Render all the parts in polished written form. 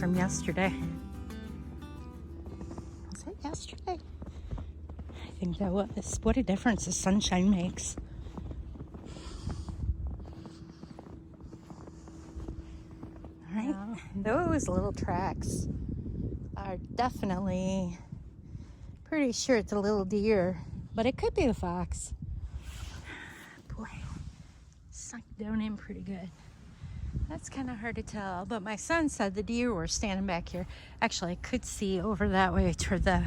from yesterday. Was it yesterday? I think that was. What a difference the sunshine makes. All right, those little tracks are definitely, pretty sure it's a little deer, but it could be a fox. Boy, sunk down in pretty good. That's kind of hard to tell, but my son said the deer were standing back here. Actually, I could see over that way toward the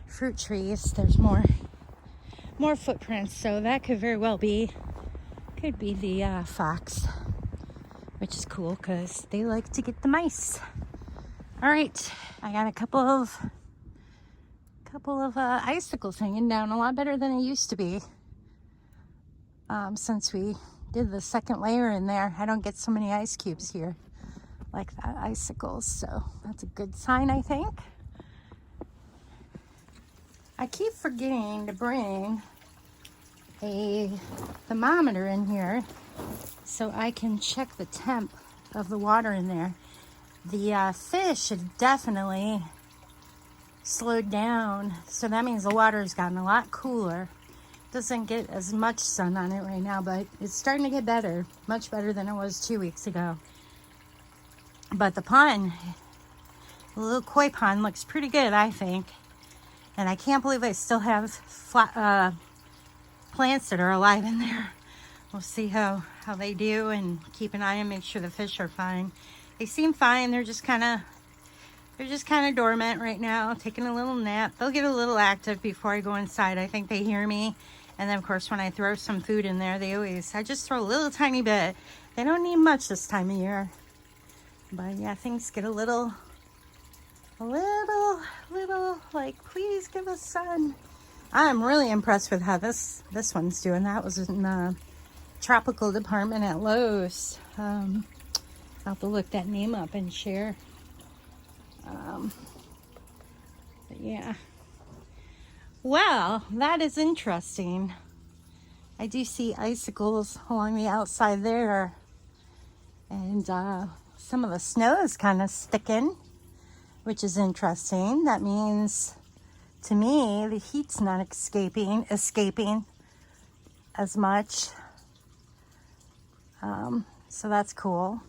fruit trees. There's more footprints, so that could very well be, could be the fox, which is cool because they like to get the mice. All right, I got a couple of icicles hanging down, a lot better than it used to be since we did the second layer in there. I don't get so many ice cubes here like that, icicles, so that's a good sign, I think. I keep forgetting to bring a thermometer in here so I can check the temp of the water in there. The fish have definitely slowed down, so that means the water's gotten a lot cooler. Doesn't get as much sun on it right now, but it's starting to get better, much better than it was 2 weeks ago. But the pond, the little koi pond, looks pretty good, I think. And I can't believe I still have plants that are alive in there. We'll see how they do and keep an eye and make sure the fish are fine. They seem fine. They're just kind of dormant right now, taking a little nap. They'll get a little active before I go inside. I think they hear me. And then, of course, when I throw some food in there, I just throw a little tiny bit. They don't need much this time of year. But yeah, things get a little, like, please give us sun. I'm really impressed with how this one's doing. That was in the tropical department at Lowe's. I'll have to look that name up and share. But yeah. Well, that is interesting. I do see icicles along the outside there. And some of the snow is kind of sticking, which is interesting. That means, to me, the heat's not escaping as much. So that's cool.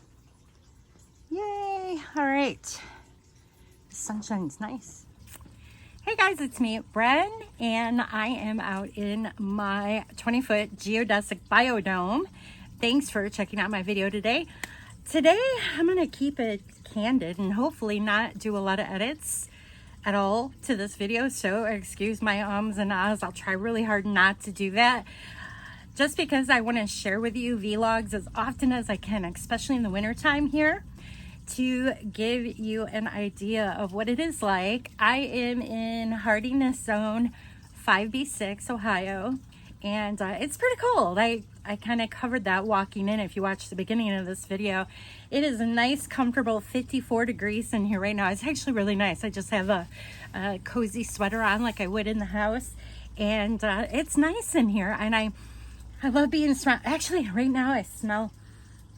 Yay! All right. The sunshine's nice. Hey guys, it's me, Bren, and I am out in my 20-foot geodesic biodome. Thanks for checking out my video today. Today, I'm going to keep it candid and hopefully not do a lot of edits at all to this video, so excuse my ums and ahs. I'll try really hard not to do that, just because I want to share with you vlogs as often as I can, especially in the wintertime here, to give you an idea of what it is like. I am in hardiness zone 5B6, Ohio, and it's pretty cold. I kind of covered that walking in. If you watch the beginning of this video, it is a nice, comfortable 54 degrees in here right now. It's actually really nice. I just have a cozy sweater on like I would in the house, and it's nice in here, and I love being surrounded. Actually, right now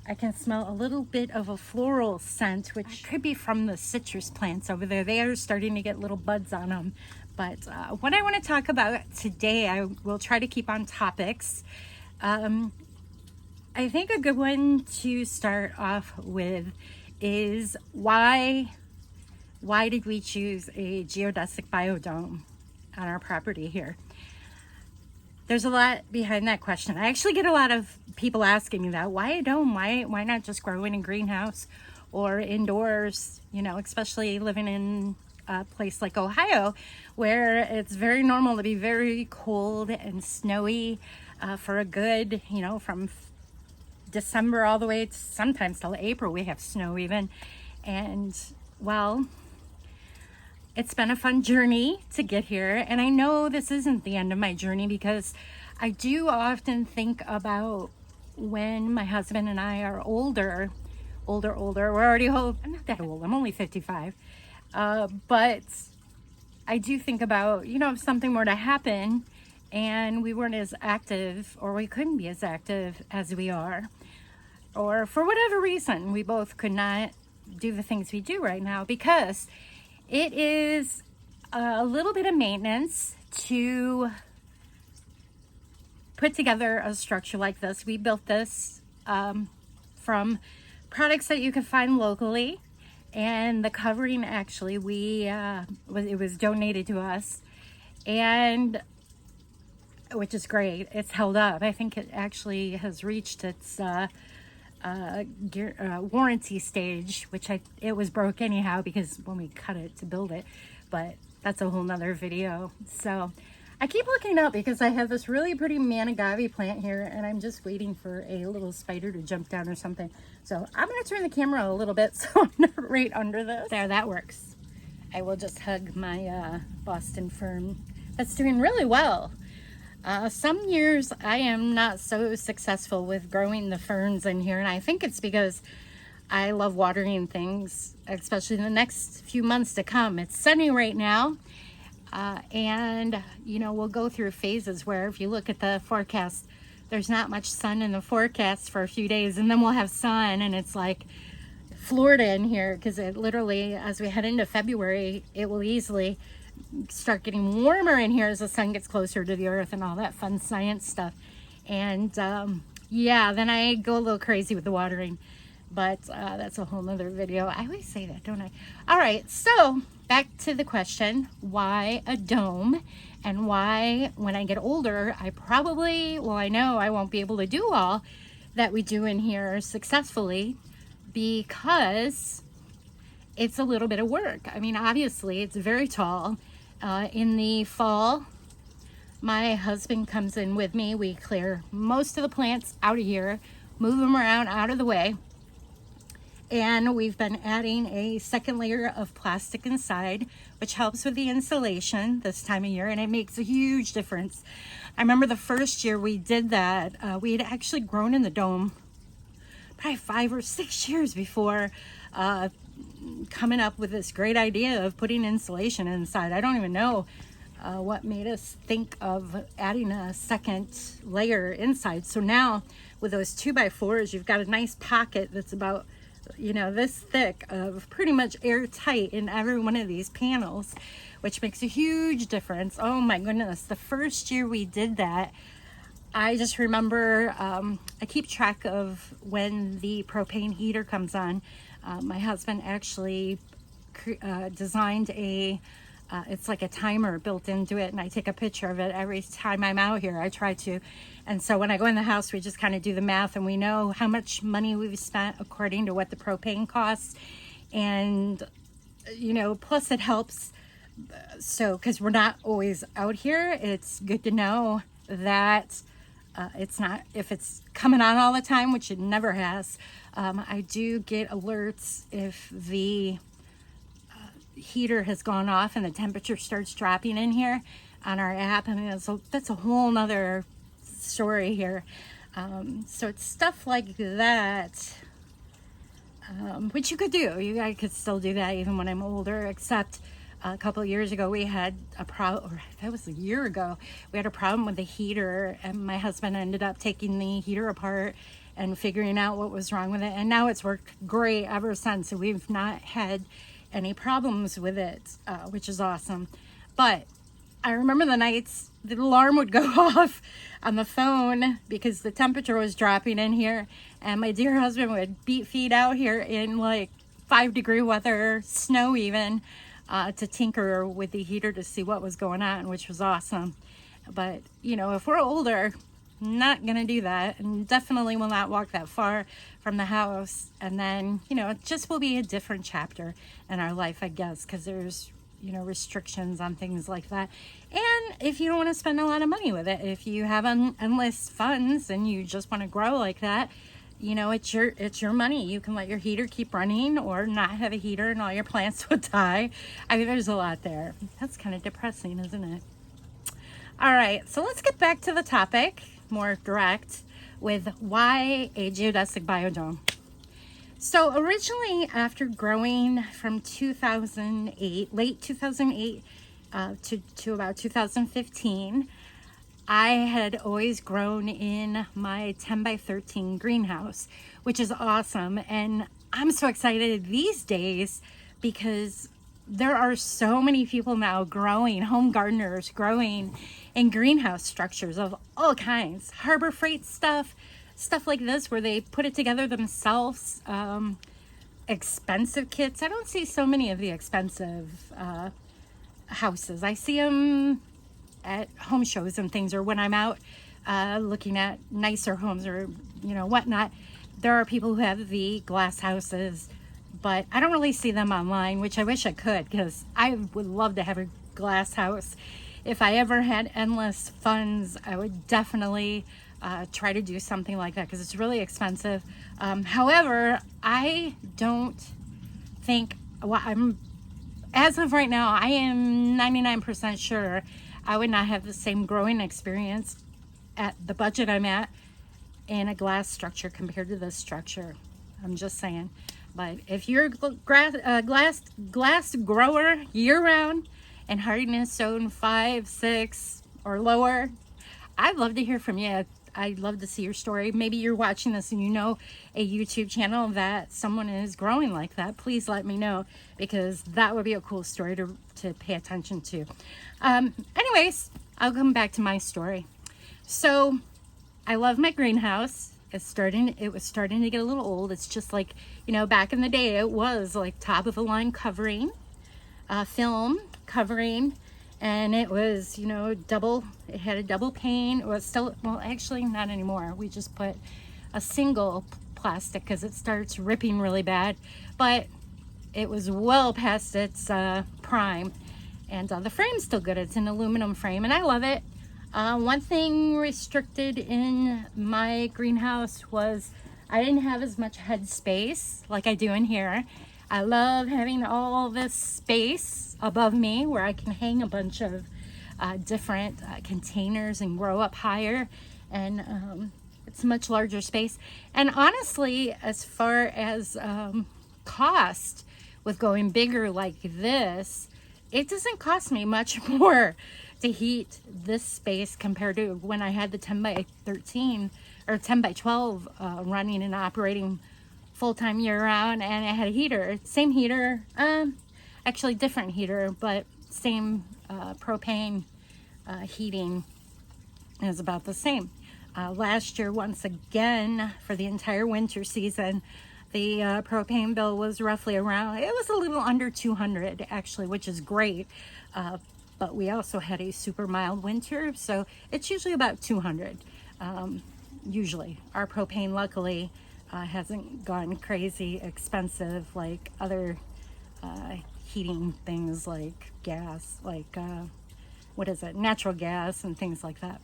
I can smell a little bit of a floral scent, which could be from the citrus plants over there. They are starting to get little buds on them. But what I want to talk about today, I will try to keep on topics. I think a good one to start off with is why did we choose a geodesic biodome on our property here? There's a lot behind that question. I actually get a lot of people asking me that. Why a dome? Why not just grow in a greenhouse or indoors, you know, especially living in a place like Ohio, where it's very normal to be very cold and snowy for a good, you know, from December all the way to sometimes till April. We have snow even. And, well, it's been a fun journey to get here, and I know this isn't the end of my journey, because I do often think about when my husband and I are older. We're already old. I'm not that old. I'm only 55. But I do think about, you know, if something were to happen and we weren't as active, or we couldn't be as active as we are, or for whatever reason, we both could not do the things we do right now, because it is a little bit of maintenance to put together a structure like this. We built this from products that you can find locally, and the covering actually it was donated to us, and which is great. It's held up. I think it actually has reached its warranty stage, which it was broke anyhow because when we cut it to build it, but that's a whole nother video. So I keep looking up because I have this really pretty manigavi plant here, and I'm just waiting for a little spider to jump down or something. So I'm going to turn the camera a little bit so I'm not right under this. There, that works. I will just hug my Boston fern that's doing really well. Some years I am not so successful with growing the ferns in here, and I think it's because I love watering things, especially in the next few months to come. It's sunny right now, and you know, we'll go through phases where if you look at the forecast, there's not much sun in the forecast for a few days, and then we'll have sun, and it's like Florida in here, because it literally, as we head into February, it will easily start getting warmer in here as the sun gets closer to the earth and all that fun science stuff. And yeah, then I go a little crazy with the watering, but that's a whole nother video. I always say that, don't I? All right, so back to the question, why a dome, and why when I get older I know I won't be able to do all that we do in here successfully, because it's a little bit of work. I mean, obviously it's very tall. In the fall, my husband comes in with me. We clear most of the plants out of here, move them around out of the way, and we've been adding a second layer of plastic inside, which helps with the insulation this time of year, and it makes a huge difference. I remember the first year we did that, we had actually grown in the dome probably 5 or 6 years before coming up with this great idea of putting insulation inside. I don't even know what made us think of adding a second layer inside. So now with those 2x4s, you've got a nice pocket that's about, you know, this thick, of pretty much airtight in every one of these panels, which makes a huge difference. Oh my goodness, the first year we did that, I just remember, I keep track of when the propane heater comes on. My husband actually designed it's like a timer built into it, and I take a picture of it every time I'm out here. I try to. And so when I go in the house, we just kind of do the math, and we know how much money we've spent according to what the propane costs. And, you know, plus it helps. So, because we're not always out here, it's good to know that it's not, if it's coming on all the time, which it never has. I do get alerts if the heater has gone off and the temperature starts dropping in here on our app. I mean, that's a whole nother story here. So it's stuff like that, which you could do. I could still do that even when I'm older, except a couple of years ago we had a problem, or that was a year ago, we had a problem with the heater, and my husband ended up taking the heater apart and figuring out what was wrong with it, and now it's worked great ever since. So we've not had any problems with it, which is awesome. But I remember the nights the alarm would go off on the phone because the temperature was dropping in here, and my dear husband would beat feet out here in like 5-degree weather, snow even, to tinker with the heater to see what was going on, which was awesome. But you know, if we're older, not gonna do that, and definitely will not walk that far from the house. And then, you know, it just will be a different chapter in our life, I guess, because there's, you know, restrictions on things like that. And if you don't want to spend a lot of money with it, if you have endless funds and you just want to grow like that, you know, it's your money. You can let your heater keep running or not have a heater and all your plants would die. I mean, there's a lot there. That's kind of depressing, isn't it? All right, so let's get back to the topic, more direct, with why a geodesic biodome. So originally, after growing from 2008, late 2008 to about 2015, I had always grown in my 10 by 13 greenhouse, which is awesome. And I'm so excited these days because there are so many people now growing, home gardeners growing in greenhouse structures of all kinds. Harbor Freight stuff like this where they put it together themselves. Expensive kits. I don't see so many of the expensive houses. I see them at home shows and things, or when I'm out looking at nicer homes or whatnot. There are people who have the glass houses, but I don't really see them online, which I wish I could, because I would love to have a glass house. If I ever had endless funds, I would definitely try to do something like that, because it's really expensive. However, I don't think, as of right now, I am 99% sure I would not have the same growing experience at the budget I'm at in a glass structure compared to this structure. I'm just saying. But if you're a glass grower year-round and hardiness zone 5, 6, or lower, I'd love to hear from you. I'd love to see your story. Maybe you're watching this and you know a YouTube channel that someone is growing like that. Please let me know, because that would be a cool story to pay attention to. Anyways, I'll come back to my story. So I love my greenhouse. It was starting to get a little old. It's just like, back in the day, it was like top of the line covering, film covering, and it was, it had a double pane. It was still, well, actually not anymore. We just put a single plastic because it starts ripping really bad, but it was well past its prime, and the frame's still good. It's an aluminum frame, and I love it. One thing restricted in my greenhouse was I didn't have as much head space like I do in here. I love having all this space above me where I can hang a bunch of different containers and grow up higher, and it's a much larger space. And honestly, as far as cost with going bigger like this, it doesn't cost me much more to heat this space compared to when I had the 10 by 13 or 10 by 12 running and operating full-time year-round, and I had a heater, same heater, actually different heater, but same propane heating is about the same. Last year, once again, for the entire winter season, the propane bill was roughly around, it was a little under 200 actually, which is great. But we also had a super mild winter, so it's usually about 200. Usually. Our propane, luckily, hasn't gone crazy expensive like other heating things like gas, like, natural gas and things like that,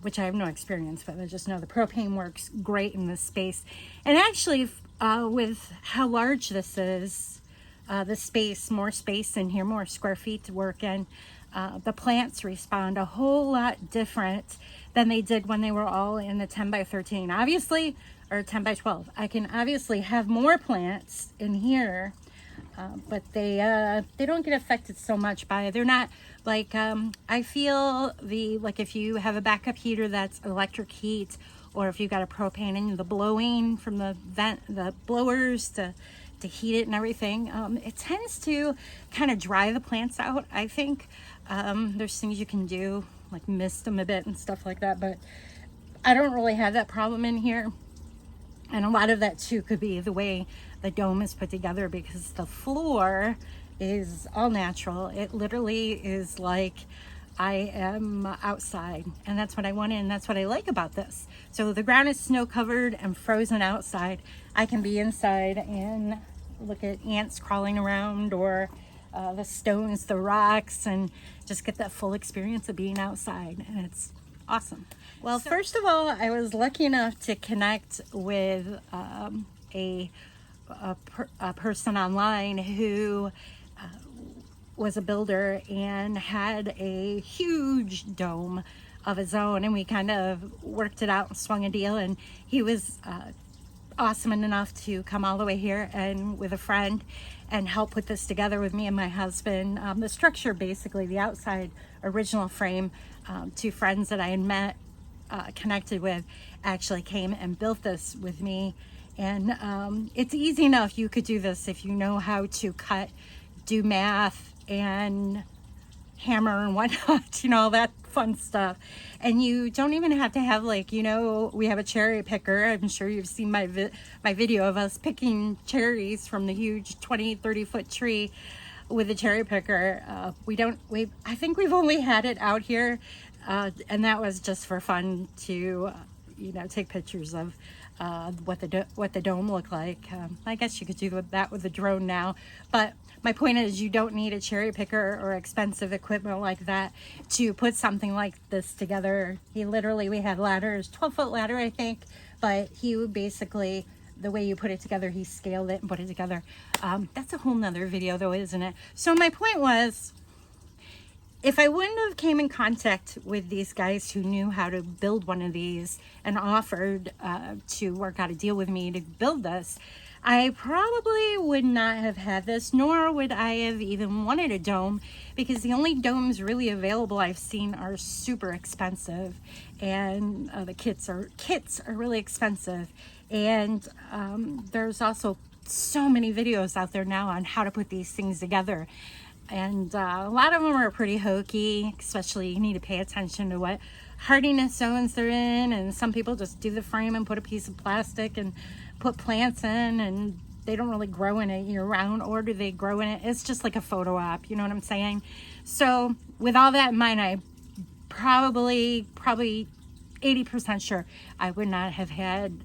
which I have no experience with. I just know the propane works great in this space. And actually, with how large this is, the space, more space in here, more square feet to work in, the plants respond a whole lot different than they did when they were all in the 10 by 13, obviously, or 10 by 12. I can obviously have more plants in here, but they don't get affected so much by it. They're not like, I feel like if you have a backup heater that's electric heat, or if you've got a propane and the blowing from the blowers to heat it and everything, it tends to kind of dry the plants out, I think. There's things you can do, like mist them a bit and stuff like that, but I don't really have that problem in here. And a lot of that too could be the way the dome is put together, because the floor is all natural. It literally is like I am outside, and that's what I wanted, and that's what I like about this. So the ground is snow covered and frozen outside. I can be inside and look at ants crawling around, or the stones, the rocks, and just get that full experience of being outside, and it's awesome. Well, first of all, I was lucky enough to connect with a person online who was a builder and had a huge dome of his own, and we kind of worked it out and swung a deal, and he was awesome enough to come all the way here and with a friend and help put this together with me and my husband. The structure, basically the outside original frame, two friends that I had met, connected with, actually came and built this with me, And it's easy enough. You could do this if you know how to cut, do math, and hammer and whatnot, you know, all that fun stuff. And you don't even have to have, like, you know, we have a cherry picker. I'm sure you've seen my video of us picking cherries from the huge 20-30 foot tree with a cherry picker. I think we've only had it out here, and that was just for fun to you know, take pictures of what the dome looked like. I guess you could do that with a drone now, but my point is, you don't need a cherry picker or expensive equipment like that to put something like this together. We had ladders, 12-foot ladder, I think, but he would basically, the way you put it together, he scaled it and put it together. That's a whole nother video though, isn't it? So my point was, if I wouldn't have came in contact with these guys who knew how to build one of these and offered to work out a deal with me to build this, I probably would not have had this, nor would I have even wanted a dome, because the only domes really available I've seen are super expensive, and the kits are really expensive. And there's also so many videos out there now on how to put these things together. And a lot of them are pretty hokey, especially you need to pay attention to what hardiness zones they're in. And some people just do the frame and put a piece of plastic and put plants in, and they don't really grow in it year round, or do they grow in it? It's just like a photo op, you know what I'm saying? So with all that in mind, I probably 80% sure I would not have had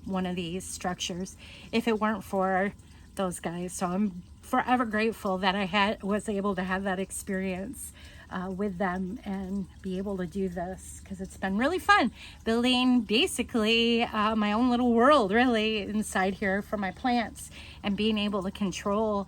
one of these structures if it weren't for those guys. So I'm forever grateful that I was able to have that experience with them and be able to do this, because it's been really fun building basically my own little world really inside here for my plants, and being able to control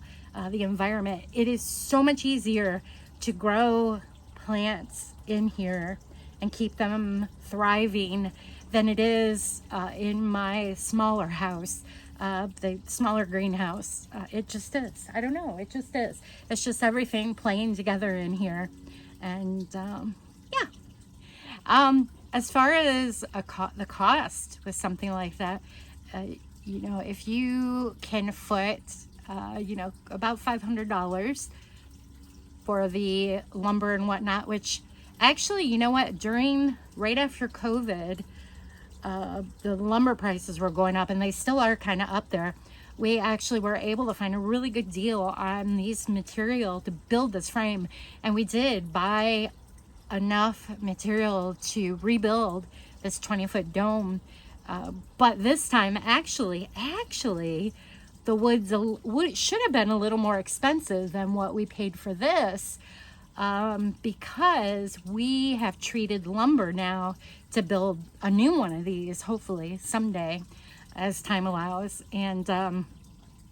the environment. It is so much easier to grow plants in here and keep them thriving than it is in my smaller house, the smaller greenhouse. It just is. I don't know. It just is. It's just everything playing together in here. And yeah. As far as the cost with something like that, you know, if you can foot, you know, about $500 for the lumber and whatnot, which actually, you know what, right after COVID, the lumber prices were going up, and they still are kind of up there. We actually were able to find a really good deal on these material to build this frame, and we did buy enough material to rebuild this 20-foot dome. But this time, actually, the wood should have been a little more expensive than what we paid for this, because we have treated lumber now to build a new one of these, hopefully someday as time allows. And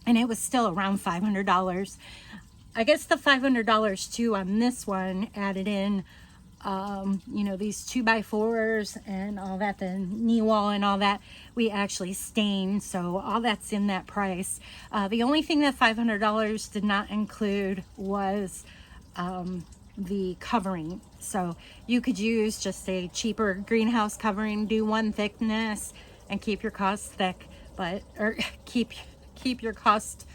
it was still around $500. I guess the $500 too on this one added in, you know, these 2x4s and all that, the knee wall and all that, we actually stained. So all that's in that price. The only thing that $500 did not include was the covering. So you could use just a cheaper greenhouse covering, do one thickness, and keep your costs thick, or keep your cost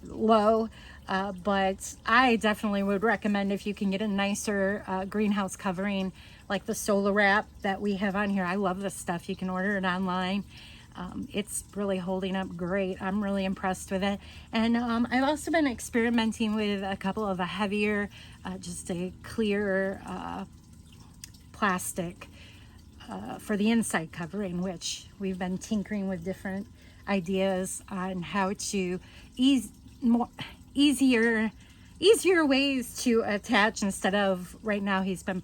low. But I definitely would recommend, if you can get a nicer greenhouse covering like the Solar Wrap that we have on here. I love this stuff. You can order it online. It's really holding up great. I'm really impressed with it. And I've also been experimenting with a couple of a heavier, just a clear plastic for the inside covering, which we've been tinkering with different ideas on how to easier ways to attach, instead of right now he's been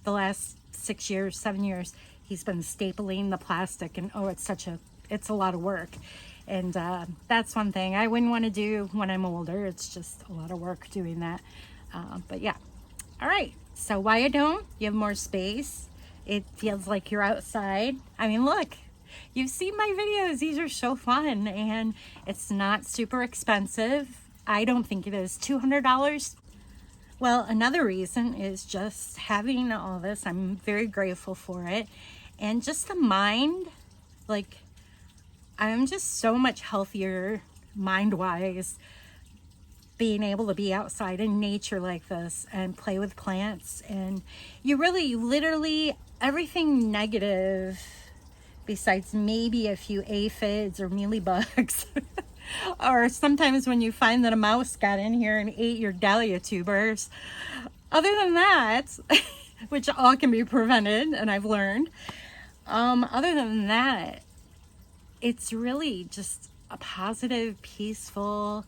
the last 7 years he's been stapling the plastic, and it's a lot of work. And that's one thing I wouldn't want to do when I'm older. It's just a lot of work doing that. But yeah. All right, so why a dome? You have more space. It feels like you're outside. I mean, look, you've seen my videos. These are so fun, and it's not super expensive. I don't think it is $200. Well, another reason is just having all this. I'm very grateful for it. And just the mind, like, I'm just so much healthier mind-wise being able to be outside in nature like this and play with plants. And you literally, everything negative besides maybe a few aphids or mealybugs or sometimes when you find that a mouse got in here and ate your dahlia tubers, other than that, which all can be prevented, and I've learned, other than that, it's really just a positive, peaceful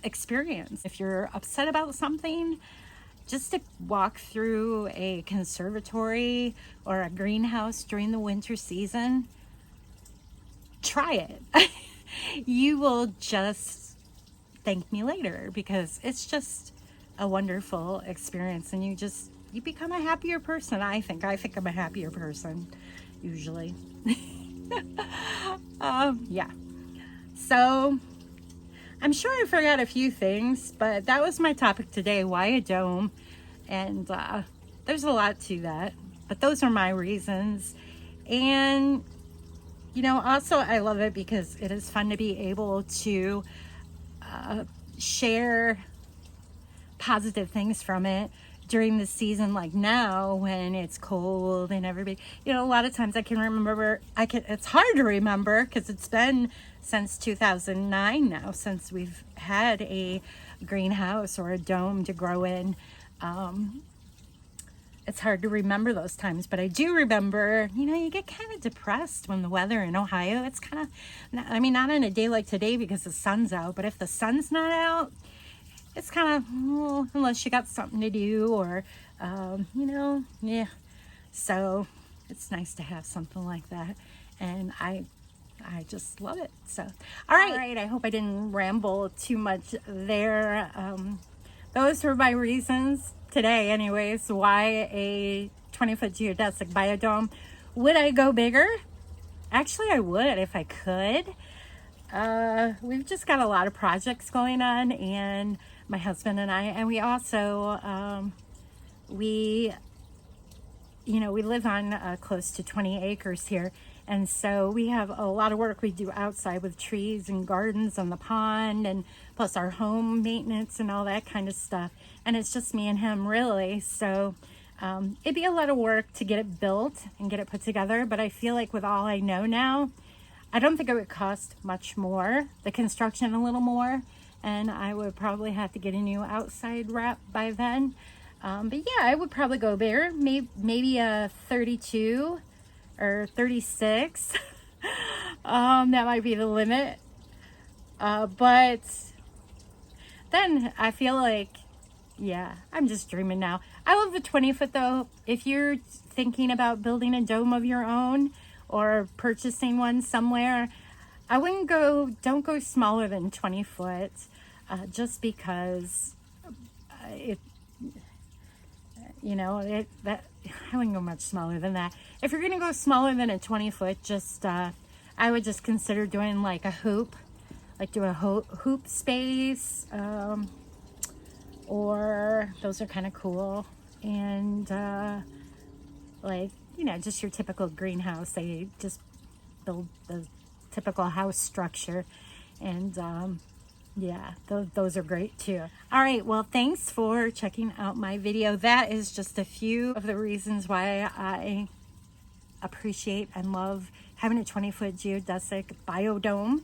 experience. If you're upset about something, just to walk through a conservatory or a greenhouse during the winter season, try it. You will just thank me later, because it's just a wonderful experience, and you become a happier person. I think I'm a happier person usually. Yeah, so I'm sure I forgot a few things, but that was my topic today, why a dome. And there's a lot to that, but those are my reasons. And also I love it because it is fun to be able to share positive things from it during the season, like now when it's cold and everybody, a lot of times I can remember, it's hard to remember because it's been since 2009 now since we've had a greenhouse or a dome to grow in. It's hard to remember those times, but I do remember, you get kind of depressed when the weather in Ohio, it's kind of, not on a day like today because the sun's out, but if the sun's not out, it's kind of, unless you got something to do or, yeah. So it's nice to have something like that. And I just love it. So, all right. I hope I didn't ramble too much there. Those were my reasons today anyways, why a 20-foot geodesic biodome. Would I go bigger? Actually, I would if I could. We've just got a lot of projects going on, and my husband and I, and we also, we live on close to 20 acres here. And so we have a lot of work we do outside with trees and gardens and the pond, and plus our home maintenance and all that kind of stuff. And it's just me and him really. So it'd be a lot of work to get it built and get it put together. But I feel like with all I know now, I don't think it would cost much more, the construction a little more. And I would probably have to get a new outside wrap by then. But yeah, I would probably go bigger, maybe a 32 or 36. That might be the limit. But then I feel like, yeah, I'm just dreaming now. I love the 20-foot though. If you're thinking about building a dome of your own or purchasing one somewhere, don't go smaller than 20 foot, just because I wouldn't go much smaller than that. If you're gonna go smaller than a 20 foot, I would just consider doing like a hoop, like do a hoop space, or those are kind of cool. And just your typical greenhouse. They just build the typical house structure, and yeah, those are great too. All right, well, thanks for checking out my video. That is just a few of the reasons why I appreciate and love having a 20-foot geodesic biodome.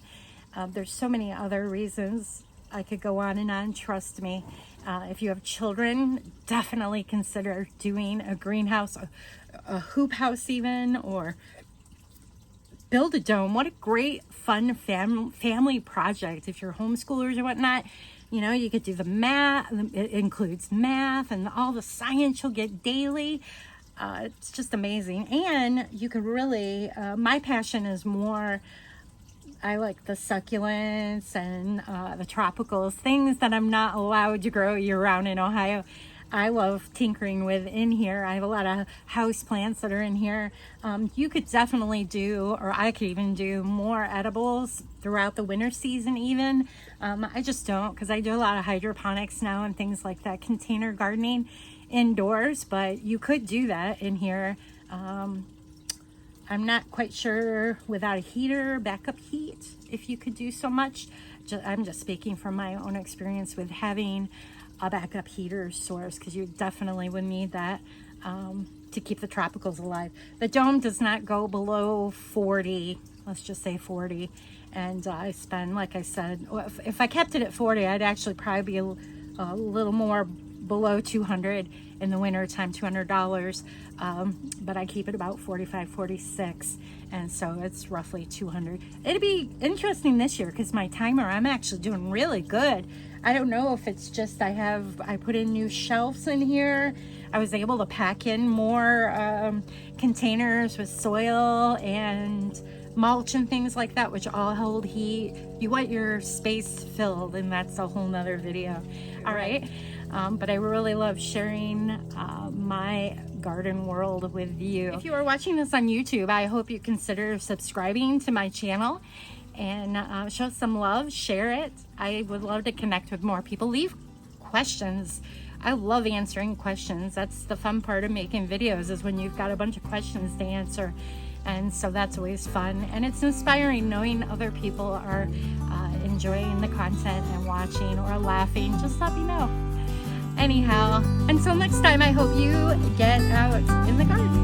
There's so many other reasons. I could go on and on, trust me. If you have children, definitely consider doing a greenhouse, a hoop house even, or build a dome. What a great fun family project. If you're homeschoolers or whatnot, you could do the math. It includes math and all the science you'll get daily. It's just amazing. And you could really, my passion is more, I like the succulents and the tropicals, things that I'm not allowed to grow year round in Ohio. I love tinkering with in here. I have a lot of house plants that are in here. You could definitely do, or I could even do more edibles throughout the winter season even. I just don't, because I do a lot of hydroponics now and things like that, container gardening indoors, but you could do that in here. I'm not quite sure without a heater, backup heat, if you could do so much. I'm just speaking from my own experience with having a backup heater source, because you definitely would need that to keep the tropicals alive. The dome does not go below 40, let's just say 40. And I spend, like I said, if I kept it at 40, I'd actually probably be a little more below 200 in the winter time, $200. But I keep it about 45, 46. And so it's roughly 200. It'd be interesting this year because my timer, I'm actually doing really good. I don't know if it's just I put in new shelves in here. I was able to pack in more containers with soil and mulch and things like that, which all hold heat. You want your space filled, and that's a whole nother video. All right. But I really love sharing my garden world with you. If you are watching this on YouTube, I hope you consider subscribing to my channel and show some love, share it. I would love to connect with more people. Leave questions. I love answering questions. That's the fun part of making videos, is when you've got a bunch of questions to answer. And so that's always fun. And it's inspiring knowing other people are enjoying the content and watching or laughing. Just let me know. Anyhow, until next time, I hope you get out in the garden.